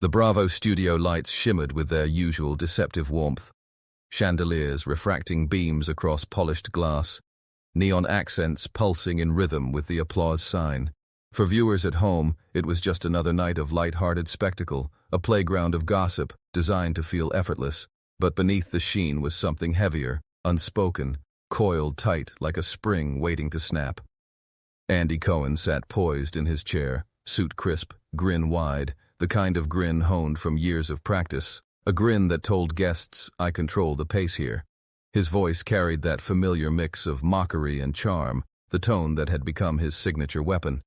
The Bravo studio lights shimmered with their usual deceptive warmth. Chandeliers refracting beams across polished glass, neon accents pulsing in rhythm with the applause sign. For viewers at home, it was just another night of light-hearted spectacle, a playground of gossip designed to feel effortless. But beneath the sheen was something heavier, unspoken, coiled tight like a spring waiting to snap. Andy Cohen sat poised in his chair, suit crisp, grin wide, the kind of grin honed from years of practice, a grin that told guests, "I control the pace here." His voice carried that familiar mix of mockery and charm, the tone that had become his signature weapon.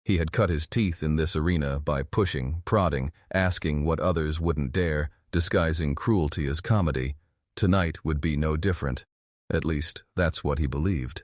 He had cut his teeth in this arena by pushing, prodding, asking what others wouldn't dare, disguising cruelty as comedy. Tonight would be no different. At least, that's what he believed.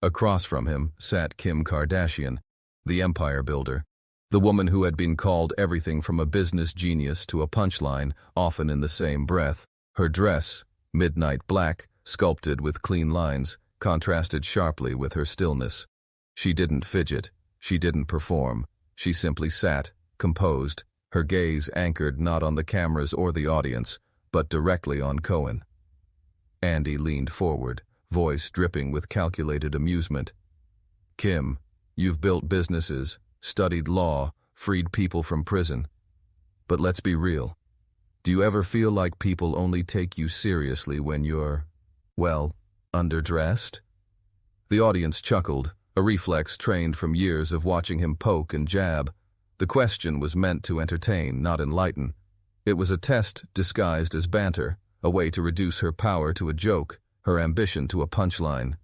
Across from him sat Kim Kardashian, the empire builder, the woman who had been called everything from a business genius to a punchline, often in the same breath. Her dress, midnight black, sculpted with clean lines, contrasted sharply with her stillness. She didn't fidget, she didn't perform, she simply sat, composed, her gaze anchored not on the cameras or the audience, but directly on Cohen. Andy leaned forward, voice dripping with calculated amusement. "Kim, you've built businesses, studied law, freed people from prison. But let's be real. Do you ever feel like people only take you seriously when you're, well, underdressed?" The audience chuckled, a reflex trained from years of watching him poke and jab. The question was meant to entertain, not enlighten. It was a test disguised as banter, a way to reduce her power to a joke, her ambition to a punchline.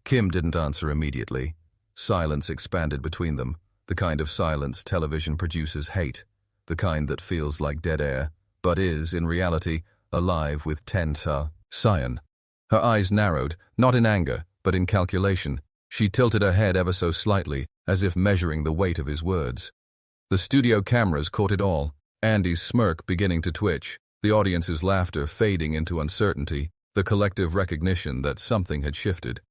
Kim didn't answer immediately. Silence expanded between them, the kind of silence television produces hate, the kind that feels like dead air, but is, in reality, alive with tension. Her eyes narrowed, not in anger, but in calculation. She tilted her head ever so slightly, as if measuring the weight of his words. The studio cameras caught it all, Andy's smirk beginning to twitch, the audience's laughter fading into uncertainty, the collective recognition that something had shifted.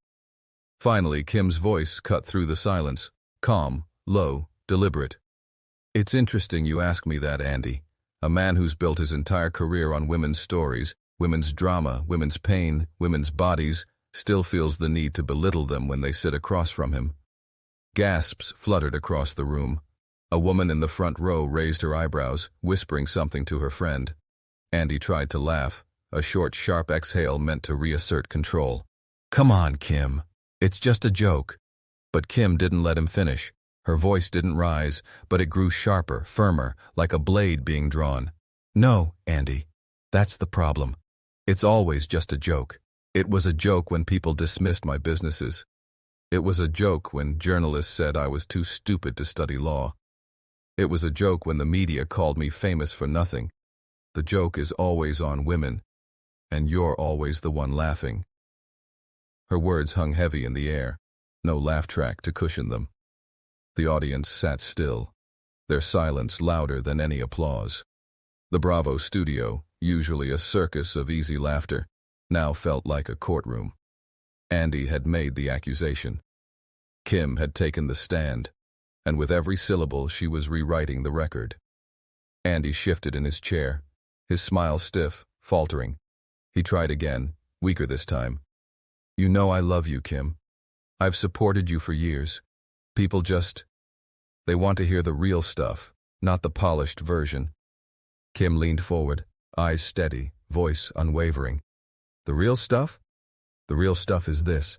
Finally, Kim's voice cut through the silence, calm, low, deliberate. "It's interesting you ask me that, Andy. A man who's built his entire career on women's stories, women's drama, women's pain, women's bodies, still feels the need to belittle them when they sit across from him." Gasps fluttered across the room. A woman in the front row raised her eyebrows, whispering something to her friend. Andy tried to laugh, a short, sharp exhale meant to reassert control. "Come on, Kim. It's just a joke." But Kim didn't let him finish. Her voice didn't rise, but it grew sharper, firmer, like a blade being drawn. "No, Andy. That's the problem. It's always just a joke. It was a joke when people dismissed my businesses. It was a joke when journalists said I was too stupid to study law. It was a joke when the media called me famous for nothing. The joke is always on women, and you're always the one laughing." Her words hung heavy in the air, no laugh track to cushion them. The audience sat still, their silence louder than any applause. The Bravo studio, usually a circus of easy laughter, now felt like a courtroom. Andy had made the accusation. Kim had taken the stand, and with every syllable she was rewriting the record. Andy shifted in his chair, his smile stiff, faltering. He tried again, weaker this time. "You know I love you, Kim. I've supported you for years. People they want to hear the real stuff, not the polished version." Kim leaned forward, eyes steady, voice unwavering. "The real stuff? The real stuff is this.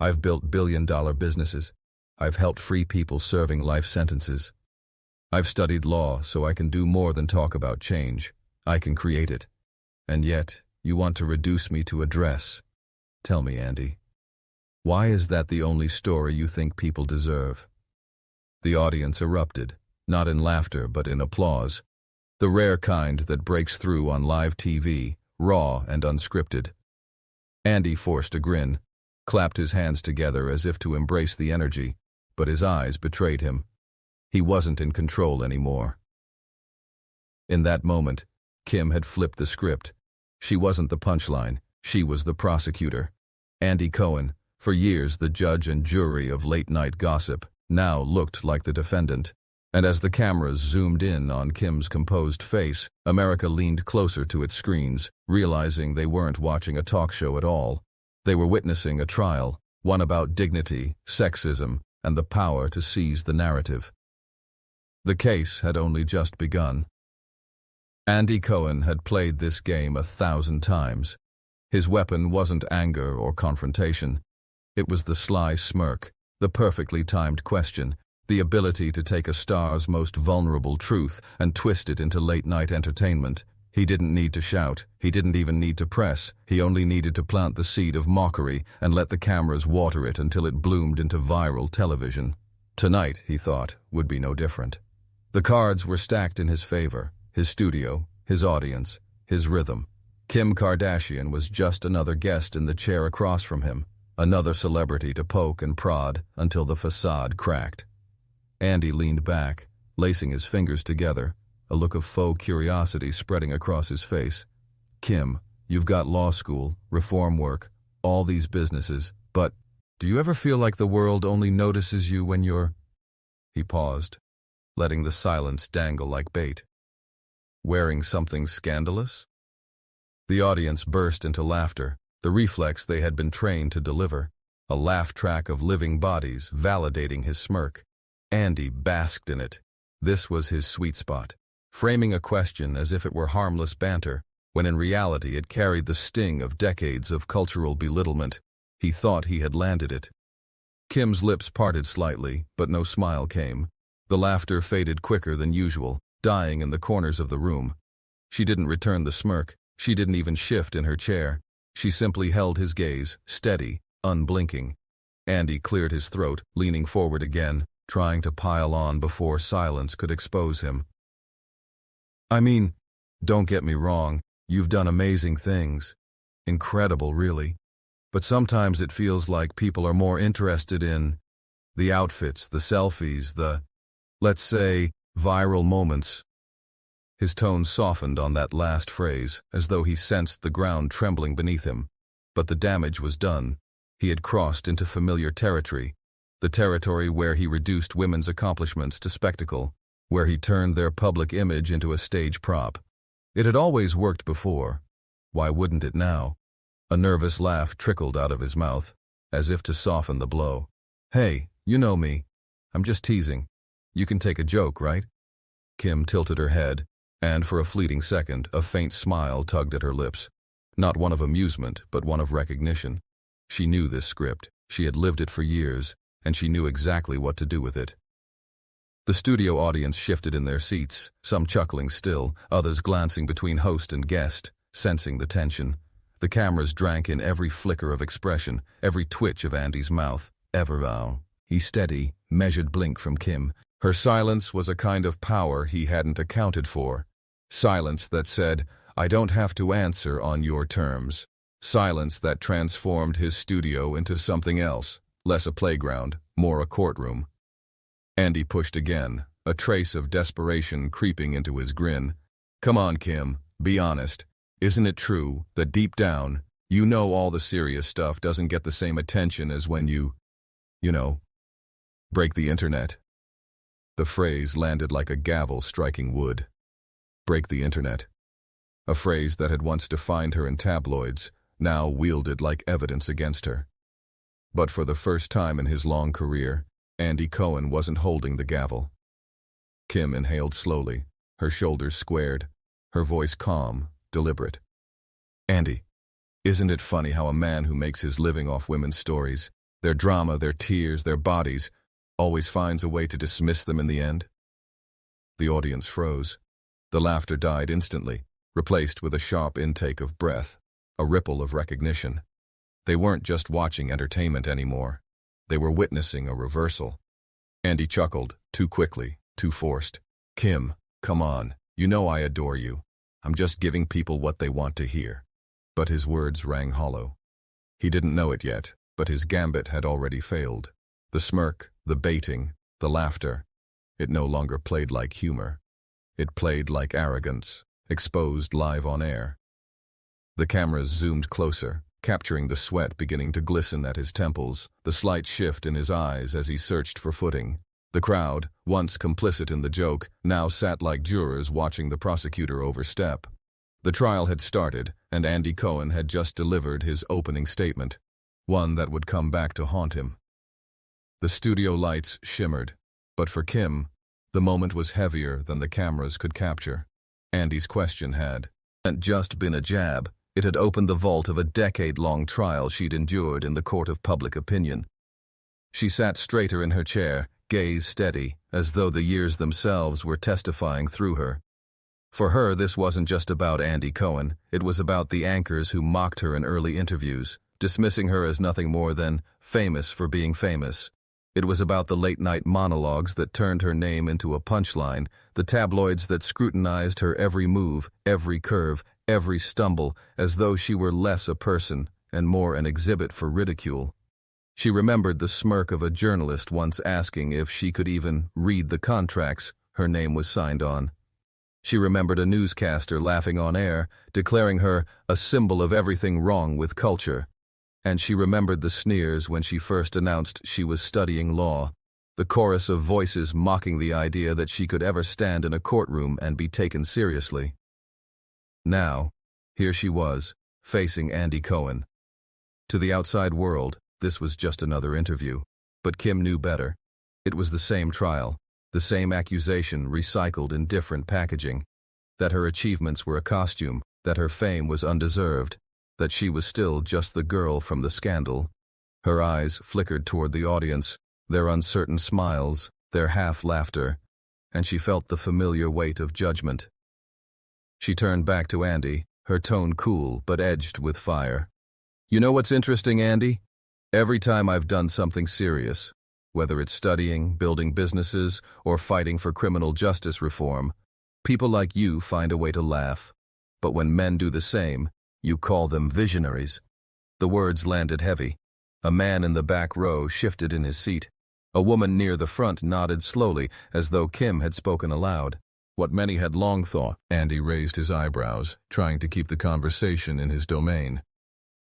I've built billion-dollar businesses. I've helped free people serving life sentences. I've studied law so I can do more than talk about change. I can create it. And yet, you want to reduce me to a dress. Tell me, Andy, why is that the only story you think people deserve?" The audience erupted, not in laughter but in applause, the rare kind that breaks through on live TV, raw and unscripted. Andy forced a grin, clapped his hands together as if to embrace the energy, but his eyes betrayed him. He wasn't in control anymore. In that moment, Kim had flipped the script. She wasn't the punchline, she was the prosecutor. Andy Cohen, for years the judge and jury of late-night gossip, now looked like the defendant. And as the cameras zoomed in on Kim's composed face, America leaned closer to its screens, realizing they weren't watching a talk show at all. They were witnessing a trial, one about dignity, sexism, and the power to seize the narrative. The case had only just begun. Andy Cohen had played this game 1,000 times. His weapon wasn't anger or confrontation. It was the sly smirk, the perfectly timed question, the ability to take a star's most vulnerable truth and twist it into late-night entertainment. He didn't need to shout, he didn't even need to press, he only needed to plant the seed of mockery and let the cameras water it until it bloomed into viral television. Tonight, he thought, would be no different. The cards were stacked in his favor, his studio, his audience, his rhythm. Kim Kardashian was just another guest in the chair across from him, another celebrity to poke and prod until the facade cracked. Andy leaned back, lacing his fingers together, a look of faux curiosity spreading across his face. Kim, you've got law school, reform work, all these businesses, but do you ever feel like the world only notices you when you're... He paused, letting the silence dangle like bait. Wearing something scandalous? The audience burst into laughter, the reflex they had been trained to deliver, a laugh track of living bodies validating his smirk. Andy basked in it. This was his sweet spot, framing a question as if it were harmless banter, when in reality it carried the sting of decades of cultural belittlement. He thought he had landed it. Kim's lips parted slightly, but no smile came. The laughter faded quicker than usual, dying in the corners of the room. She didn't return the smirk. She didn't even shift in her chair. She simply held his gaze, steady, unblinking. Andy cleared his throat, leaning forward again, trying to pile on before silence could expose him. I mean, don't get me wrong, you've done amazing things. Incredible, really. But sometimes it feels like people are more interested in the outfits, the selfies, the, let's say, viral moments. His tone softened on that last phrase, as though he sensed the ground trembling beneath him. But the damage was done. He had crossed into familiar territory, the territory where he reduced women's accomplishments to spectacle, where he turned their public image into a stage prop. It had always worked before. Why wouldn't it now? A nervous laugh trickled out of his mouth, as if to soften the blow. Hey, you know me. I'm just teasing. You can take a joke, right? Kim tilted her head, and for a fleeting second, a faint smile tugged at her lips. Not one of amusement, but one of recognition. She knew this script. She had lived it for years, and she knew exactly what to do with it. The studio audience shifted in their seats, some chuckling still, others glancing between host and guest, sensing the tension. The cameras drank in every flicker of expression, every twitch of Andy's mouth. He steady, measured blink from Kim. Her silence was a kind of power he hadn't accounted for. Silence that said, I don't have to answer on your terms. Silence that transformed his studio into something else, less a playground, more a courtroom. Andy pushed again, a trace of desperation creeping into his grin. Come on, Kim, be honest. Isn't it true that deep down, you know all the serious stuff doesn't get the same attention as when you break the internet? The phrase landed like a gavel striking wood. Break the internet. A phrase that had once defined her in tabloids, now wielded like evidence against her. But for the first time in his long career, Andy Cohen wasn't holding the gavel. Kim inhaled slowly, her shoulders squared, her voice calm, deliberate. Andy, isn't it funny how a man who makes his living off women's stories, their drama, their tears, their bodies, always finds a way to dismiss them in the end? The audience froze. The laughter died instantly, replaced with a sharp intake of breath, a ripple of recognition. They weren't just watching entertainment anymore. They were witnessing a reversal. Andy chuckled, too quickly, too forced. Kim, come on, you know I adore you. I'm just giving people what they want to hear. But his words rang hollow. He didn't know it yet, but his gambit had already failed. The smirk, the baiting, the laughter. It no longer played like humor. It played like arrogance, exposed live on air. The cameras zoomed closer, capturing the sweat beginning to glisten at his temples, the slight shift in his eyes as he searched for footing. The crowd, once complicit in the joke, now sat like jurors watching the prosecutor overstep. The trial had started, and Andy Cohen had just delivered his opening statement, one that would come back to haunt him. The studio lights shimmered, but for Kim, the moment was heavier than the cameras could capture. Andy's question hadn't just been a jab, it had opened the vault of a decade-long trial she'd endured in the court of public opinion. She sat straighter in her chair, gaze steady, as though the years themselves were testifying through her. For her, this wasn't just about Andy Cohen, it was about the anchors who mocked her in early interviews, dismissing her as nothing more than famous for being famous. It was about the late-night monologues that turned her name into a punchline, the tabloids that scrutinized her every move, every curve, every stumble, as though she were less a person and more an exhibit for ridicule. She remembered the smirk of a journalist once asking if she could even read the contracts her name was signed on. She remembered a newscaster laughing on air, declaring her a symbol of everything wrong with culture. And she remembered the sneers when she first announced she was studying law, the chorus of voices mocking the idea that she could ever stand in a courtroom and be taken seriously. Now, here she was, facing Andy Cohen. To the outside world, this was just another interview. But Kim knew better. It was the same trial, the same accusation recycled in different packaging. That her achievements were a costume, that her fame was undeserved, that she was still just the girl from the scandal. Her eyes flickered toward the audience, their uncertain smiles, their half-laughter, and she felt the familiar weight of judgment. She turned back to Andy, her tone cool but edged with fire. "You know what's interesting, Andy? Every time I've done something serious, whether it's studying, building businesses, or fighting for criminal justice reform, people like you find a way to laugh. But when men do the same, you call them visionaries." The words landed heavy. A man in the back row shifted in his seat. A woman near the front nodded slowly, as though Kim had spoken aloud. What many had long thought. Andy raised his eyebrows, trying to keep the conversation in his domain.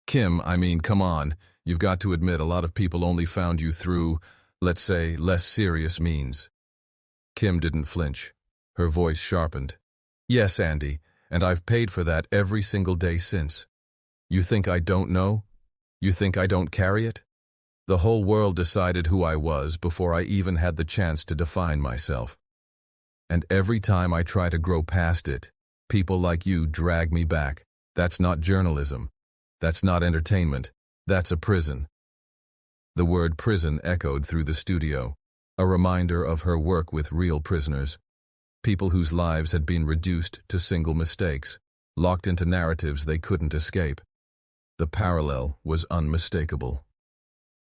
"Kim, I mean, come on. You've got to admit a lot of people only found you through, let's say, less serious means." Kim didn't flinch. Her voice sharpened. "Yes, Andy, and I've paid for that every single day since. You think I don't know? You think I don't carry it? The whole world decided who I was before I even had the chance to define myself. And every time I try to grow past it, people like you drag me back. That's not journalism. That's not entertainment. That's a prison." The word prison echoed through the studio, a reminder of her work with real prisoners, people whose lives had been reduced to single mistakes, locked into narratives they couldn't escape. The parallel was unmistakable.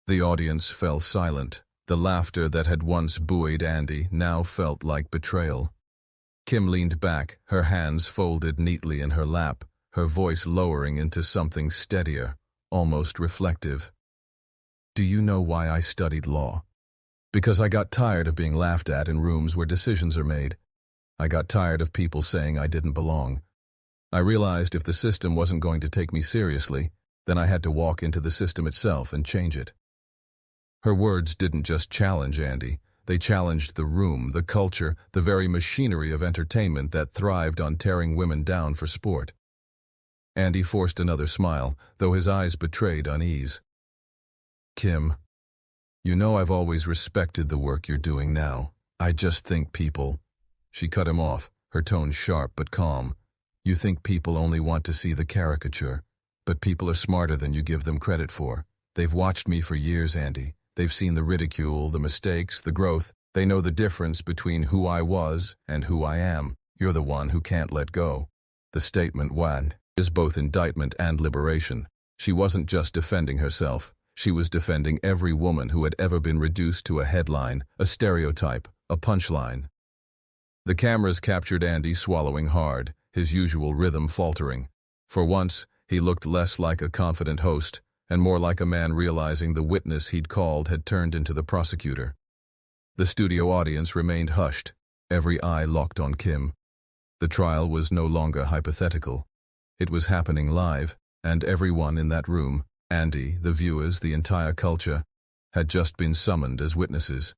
The audience fell silent. The laughter that had once buoyed Andy now felt like betrayal. Kim leaned back, her hands folded neatly in her lap, her voice lowering into something steadier, almost reflective. "Do you know why I studied law? Because I got tired of being laughed at in rooms where decisions are made. I got tired of people saying I didn't belong. I realized if the system wasn't going to take me seriously, then I had to walk into the system itself and change it." Her words didn't just challenge Andy. They challenged the room, the culture, the very machinery of entertainment that thrived on tearing women down for sport. Andy forced another smile, though his eyes betrayed unease. "Kim, you know I've always respected the work you're doing now. I just think people—" She cut him off, her tone sharp but calm. "You think people only want to see the caricature, but people are smarter than you give them credit for. They've watched me for years, Andy. They've seen the ridicule, the mistakes, the growth. They know the difference between who I was and who I am. You're the one who can't let go." The statement is both indictment and liberation. She wasn't just defending herself. She was defending every woman who had ever been reduced to a headline, a stereotype, a punchline. The cameras captured Andy swallowing hard, his usual rhythm faltering. For once, he looked less like a confident host and more like a man realizing the witness he'd called had turned into the prosecutor. The studio audience remained hushed, every eye locked on Kim. The trial was no longer hypothetical. It was happening live, and everyone in that room, Andy, the viewers, the entire culture, had just been summoned as witnesses.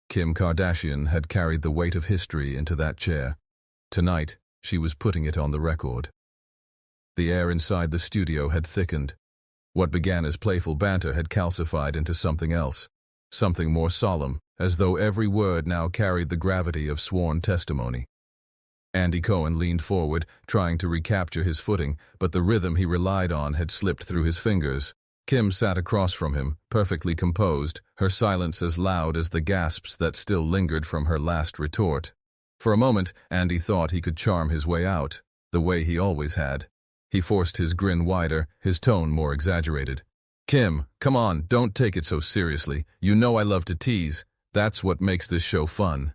Kim Kardashian had carried the weight of history into that chair. Tonight, she was putting it on the record. The air inside the studio had thickened. What began as playful banter had calcified into something else, something more solemn, as though every word now carried the gravity of sworn testimony. Andy Cohen leaned forward, trying to recapture his footing, but the rhythm he relied on had slipped through his fingers. Kim sat across from him, perfectly composed, her silence as loud as the gasps that still lingered from her last retort. For a moment, Andy thought he could charm his way out, the way he always had. He forced his grin wider, his tone more exaggerated. "Kim, come on, don't take it so seriously. You know I love to tease. That's what makes this show fun."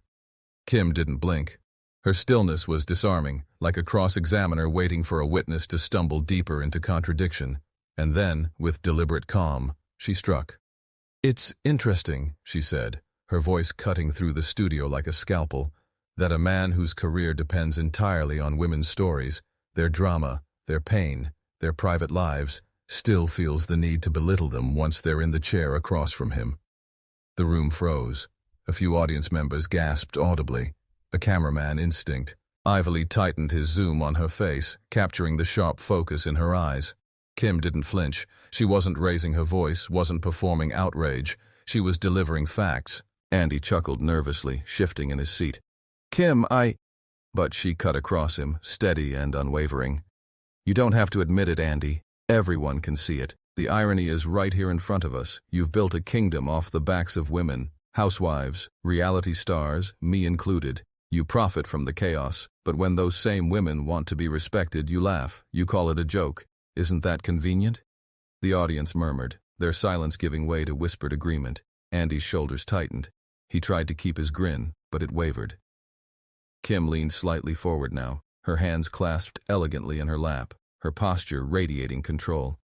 Kim didn't blink. Her stillness was disarming, like a cross-examiner waiting for a witness to stumble deeper into contradiction. And then, with deliberate calm, she struck. "It's interesting," she said, her voice cutting through the studio like a scalpel, "that a man whose career depends entirely on women's stories, their drama, their pain, their private lives, still feels the need to belittle them once they're in the chair across from him." The room froze. A few audience members gasped audibly. A cameraman instinct. Ivory tightened his zoom on her face, capturing the sharp focus in her eyes. Kim didn't flinch. She wasn't raising her voice, wasn't performing outrage. She was delivering facts. Andy chuckled nervously, shifting in his seat. "Kim, But she cut across him, steady and unwavering. "You don't have to admit it, Andy. Everyone can see it. The irony is right here in front of us. You've built a kingdom off the backs of women. Housewives, reality stars, me included. You profit from the chaos, but when those same women want to be respected, you laugh. You call it a joke. Isn't that convenient?" The audience murmured, their silence giving way to whispered agreement. Andy's shoulders tightened. He tried to keep his grin, but it wavered. Kim leaned slightly forward now, her hands clasped elegantly in her lap, her posture radiating control.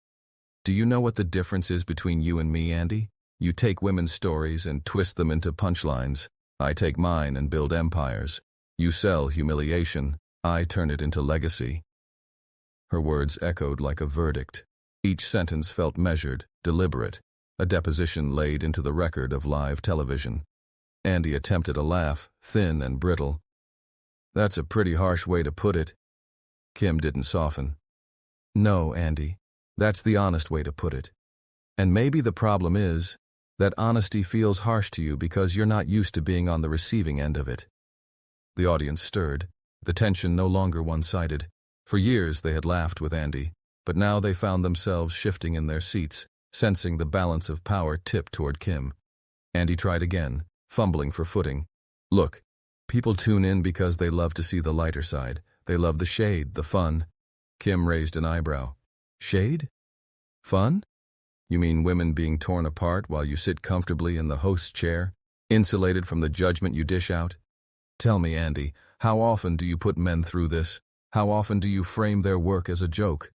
"Do you know what the difference is between you and me, Andy? You take women's stories and twist them into punchlines. I take mine and build empires. You sell humiliation. I turn it into legacy." Her words echoed like a verdict. Each sentence felt measured, deliberate, a deposition laid into the record of live television. Andy attempted a laugh, thin and brittle. "That's a pretty harsh way to put it." Kim didn't soften. "No, Andy, that's the honest way to put it. And maybe the problem is that honesty feels harsh to you because you're not used to being on the receiving end of it." The audience stirred, the tension no longer one-sided. For years they had laughed with Andy, but now they found themselves shifting in their seats, sensing the balance of power tip toward Kim. Andy tried again, fumbling for footing. "Look, people tune in because they love to see the lighter side. They love the shade, the fun." Kim raised an eyebrow. "Shade? Fun? You mean women being torn apart while you sit comfortably in the host's chair, insulated from the judgment you dish out? Tell me, Andy, how often do you put men through this? How often do you frame their work as a joke?"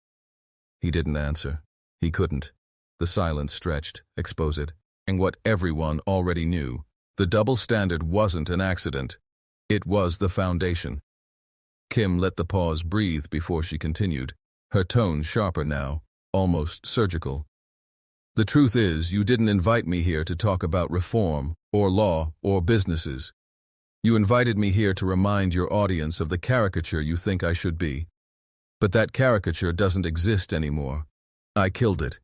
He didn't answer. He couldn't. The silence stretched, exposed, and what everyone already knew. The double standard wasn't an accident. It was the foundation. Kim let the pause breathe before she continued, her tone sharper now, almost surgical. "The truth is, you didn't invite me here to talk about reform, or law, or businesses. You invited me here to remind your audience of the caricature you think I should be. But that caricature doesn't exist anymore. I killed it.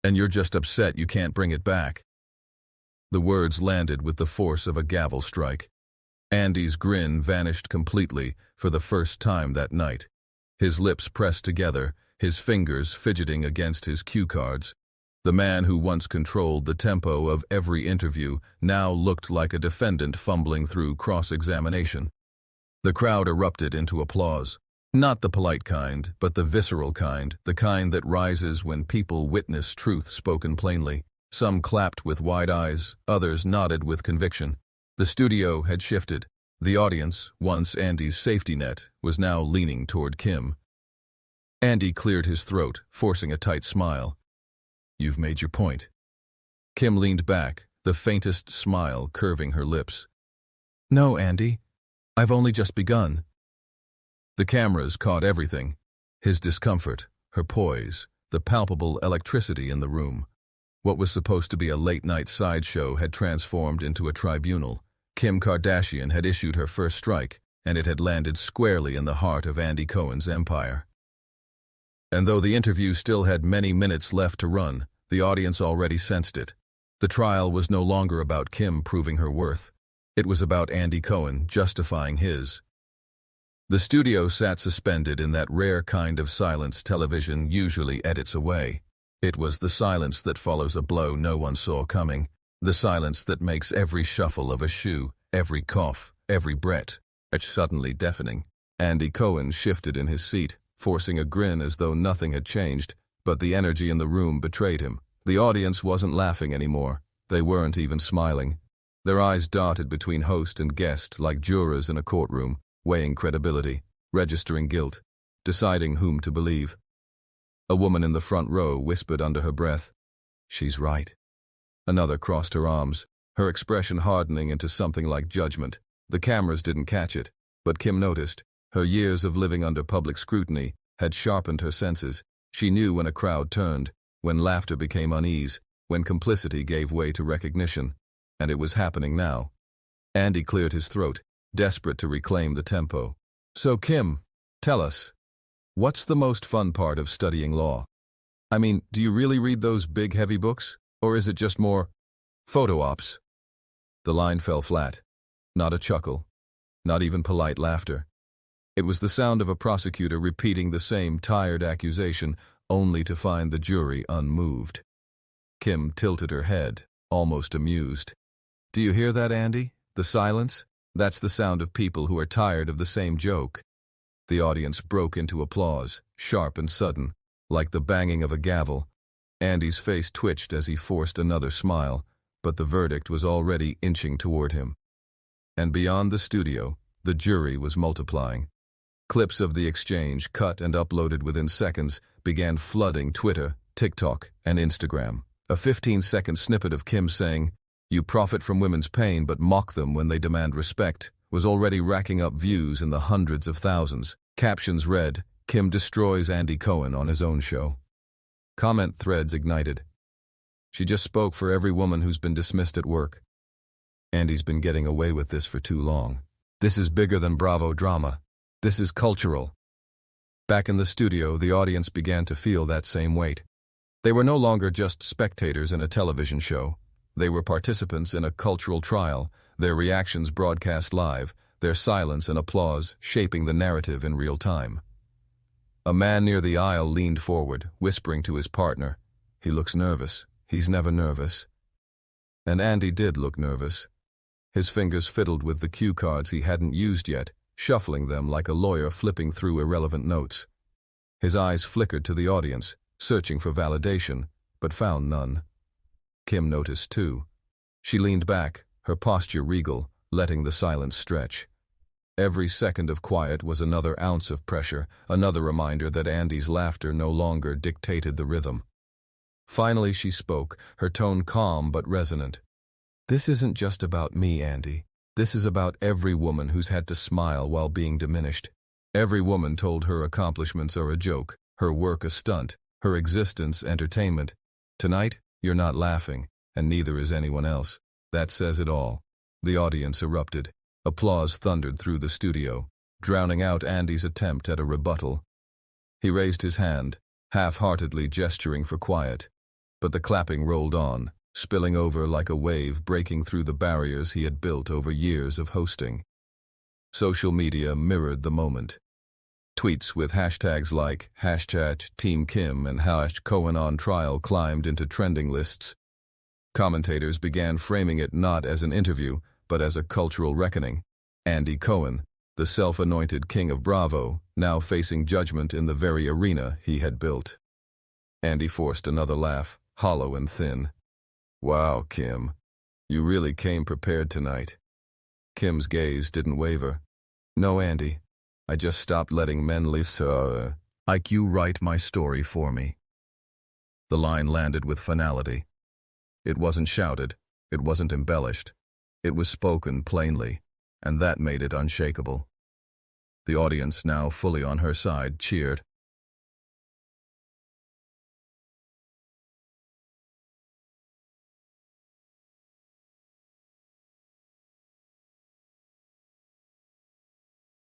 And you're just upset you can't bring it back." The words landed with the force of a gavel strike. Andy's grin vanished completely for the first time that night. His lips pressed together, his fingers fidgeting against his cue cards. The man who once controlled the tempo of every interview now looked like a defendant fumbling through cross-examination. The crowd erupted into applause. Not the polite kind, but the visceral kind, the kind that rises when people witness truth spoken plainly. Some clapped with wide eyes, others nodded with conviction. The studio had shifted. The audience, once Andy's safety net, was now leaning toward Kim. Andy cleared his throat, forcing a tight smile. "You've made your point." Kim leaned back, the faintest smile curving her lips. "No, Andy. I've only just begun." The cameras caught everything. His discomfort, her poise, the palpable electricity in the room. What was supposed to be a late-night sideshow had transformed into a tribunal. Kim Kardashian had issued her first strike, and it had landed squarely in the heart of Andy Cohen's empire. And though the interview still had many minutes left to run, the audience already sensed it. The trial was no longer about Kim proving her worth. It was about Andy Cohen justifying his. The studio sat suspended in that rare kind of silence television usually edits away. It was the silence that follows a blow no one saw coming, the silence that makes every shuffle of a shoe, every cough, every breath, suddenly deafening. Andy Cohen shifted in his seat, forcing a grin as though nothing had changed, but the energy in the room betrayed him. The audience wasn't laughing anymore. They weren't even smiling. Their eyes darted between host and guest like jurors in a courtroom, weighing credibility, registering guilt, deciding whom to believe. A woman in the front row whispered under her breath, "She's right." Another crossed her arms, her expression hardening into something like judgment. The cameras didn't catch it, but Kim noticed. Her years of living under public scrutiny had sharpened her senses. She knew when a crowd turned, when laughter became unease, when complicity gave way to recognition. And it was happening now. Andy cleared his throat, desperate to reclaim the tempo. "So Kim, tell us, what's the most fun part of studying law? I mean, do you really read those big heavy books? Or is it just more photo ops?" The line fell flat. Not a chuckle. Not even polite laughter. It was the sound of a prosecutor repeating the same tired accusation, only to find the jury unmoved. Kim tilted her head, almost amused. "Do you hear that, Andy? The silence? That's the sound of people who are tired of the same joke." The audience broke into applause, sharp and sudden, like the banging of a gavel. Andy's face twitched as he forced another smile, but the verdict was already inching toward him. And beyond the studio, the jury was multiplying. Clips of the exchange, cut and uploaded within seconds, began flooding Twitter, TikTok, and Instagram. A 15-second snippet of Kim saying, "You profit from women's pain but mock them when they demand respect," was already racking up views in the hundreds of thousands. Captions read, "Kim destroys Andy Cohen on his own show." Comment threads ignited. "She just spoke for every woman who's been dismissed at work. Andy's been getting away with this for too long. This is bigger than Bravo drama. This is cultural." Back in the studio, the audience began to feel that same weight. They were no longer just spectators in a television show. They were participants in a cultural trial, their reactions broadcast live, their silence and applause shaping the narrative in real time. A man near the aisle leaned forward, whispering to his partner, "He looks nervous. He's never nervous." And Andy did look nervous. His fingers fiddled with the cue cards he hadn't used yet, shuffling them like a lawyer flipping through irrelevant notes. His eyes flickered to the audience, searching for validation, but found none. Kim noticed too. She leaned back, her posture regal, letting the silence stretch. Every second of quiet was another ounce of pressure, another reminder that Andy's laughter no longer dictated the rhythm. Finally she spoke, her tone calm but resonant. "This isn't just about me, Andy. This is about every woman who's had to smile while being diminished. Every woman told her accomplishments are a joke, her work a stunt, her existence entertainment. Tonight, you're not laughing, and neither is anyone else. That says it all." The audience erupted. Applause thundered through the studio, drowning out Andy's attempt at a rebuttal. He raised his hand, half-heartedly gesturing for quiet, but the clapping rolled on, spilling over like a wave breaking through the barriers he had built over years of hosting. Social media mirrored the moment. Tweets with hashtags like #TeamKim and #CohenOnTrial climbed into trending lists. Commentators began framing it not as an interview, but as a cultural reckoning. Andy Cohen, the self-anointed king of Bravo, now facing judgment in the very arena he had built. Andy forced another laugh, hollow and thin. "Wow, Kim. You really came prepared tonight." Kim's gaze didn't waver. "No, Andy. I just stopped letting men listen. Like you write my story for me." The line landed with finality. It wasn't shouted. It wasn't embellished. It was spoken plainly, and that made it unshakable. The audience, now fully on her side, cheered.